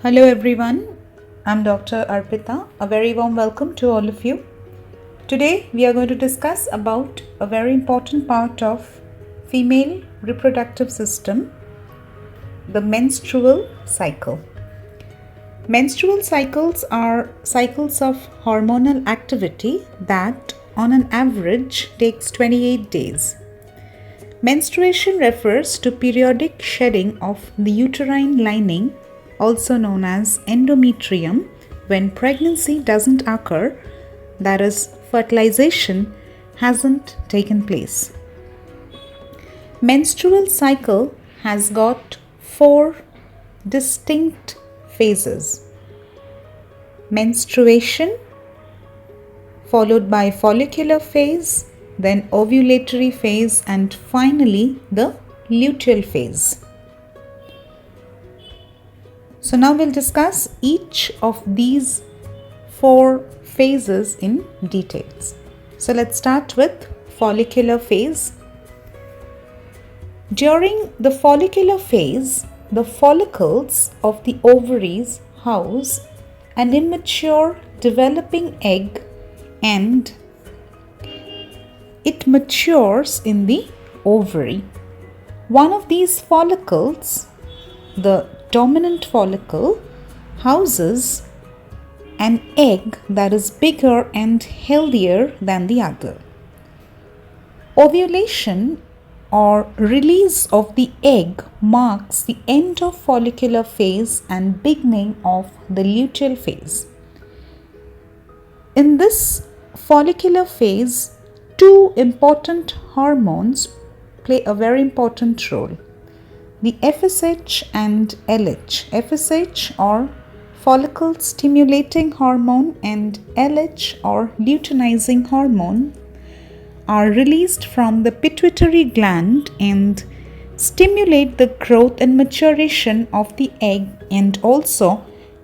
Hello everyone, I'm Dr. Arpita. A very warm welcome to all of you. Today we are going to discuss about a very important part of female reproductive system, the menstrual cycle. Menstrual cycles are cycles of hormonal activity that on an average takes 28 days. Menstruation refers to periodic shedding of the uterine lining, also known as endometrium, when pregnancy doesn't occur, that is, fertilization hasn't taken place. Menstrual cycle has got 4 distinct phases: menstruation, followed by follicular phase, then ovulatory phase, and finally the luteal phase. So now we'll discuss each of these 4 phases in details. So let's start with follicular phase. During the follicular phase, the follicles of the ovaries house an immature developing egg and it matures in the ovary. One of these follicles, the dominant follicle, houses an egg that is bigger and healthier than the other. Ovulation or release of the egg marks the end of follicular phase and beginning of the luteal phase. In this follicular phase, 2 important hormones play a very important role: the FSH and LH. FSH or follicle stimulating hormone and LH or luteinizing hormone are released from the pituitary gland and stimulate the growth and maturation of the egg and also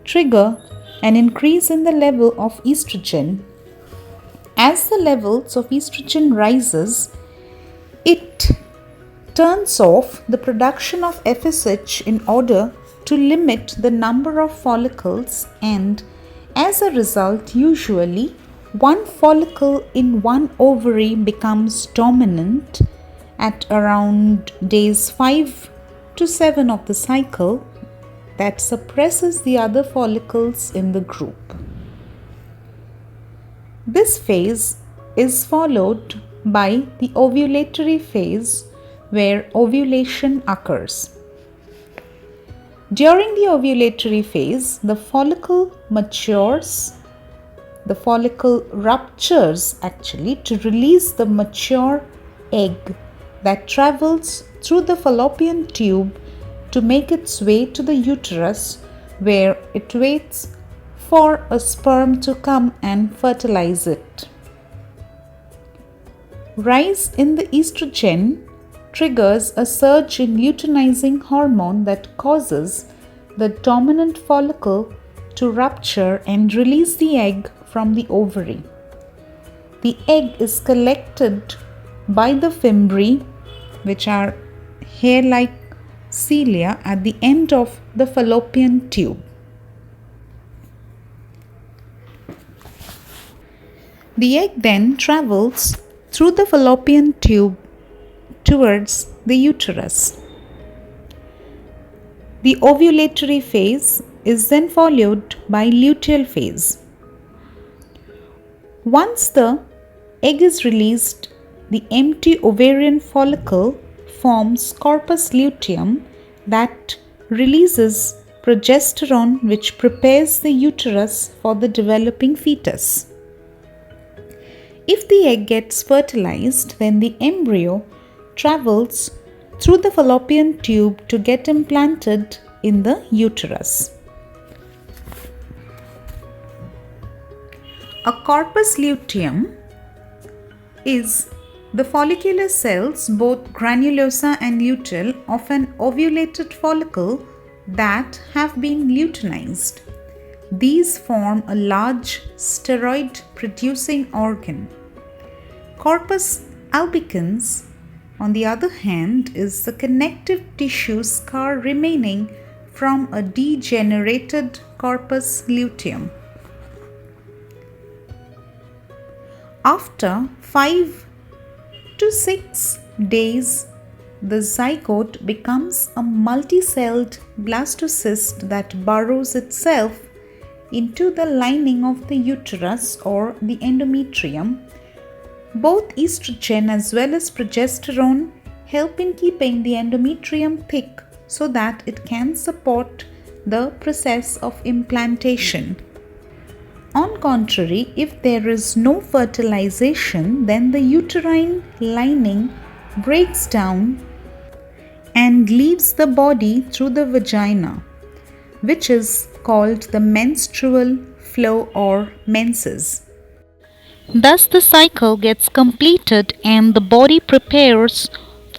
trigger an increase in the level of estrogen. As the levels of estrogen rises, it turns off the production of FSH in order to limit the number of follicles, and as a result, usually one follicle in one ovary becomes dominant at around days 5 to 7 of the cycle that suppresses the other follicles in the group. This phase is followed by the ovulatory phase, where ovulation occurs. During the ovulatory phase, the follicle matures, the follicle ruptures actually to release the mature egg that travels through the fallopian tube to make its way to the uterus, where it waits for a sperm to come and fertilize it. Rise in the estrogen triggers a surge in luteinizing hormone that causes the dominant follicle to rupture and release the egg from the ovary. The egg is collected by the fimbriae, which are hair-like cilia at the end of the fallopian tube. The egg then travels through the fallopian tube towards the uterus. The ovulatory phase is then followed by luteal phase. Once the egg is released, the empty ovarian follicle forms corpus luteum that releases progesterone, which prepares the uterus for the developing fetus. If the egg gets fertilized, then the embryo travels through the fallopian tube to get implanted in the uterus. A corpus luteum is the follicular cells, both granulosa and luteal, of an ovulated follicle that have been luteinized. These form a large steroid-producing organ. Corpus albicans, on the other hand, is the connective tissue scar remaining from a degenerated corpus luteum. After 5 to 6 days, the zygote becomes a multicelled blastocyst that burrows itself into the lining of the uterus or the endometrium. Both estrogen as well as progesterone help in keeping the endometrium thick so that it can support the process of implantation. On contrary, if there is no fertilization, then the uterine lining breaks down and leaves the body through the vagina, which is called the menstrual flow or menses. Thus, the cycle gets completed and the body prepares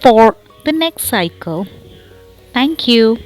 for the next cycle. Thank you.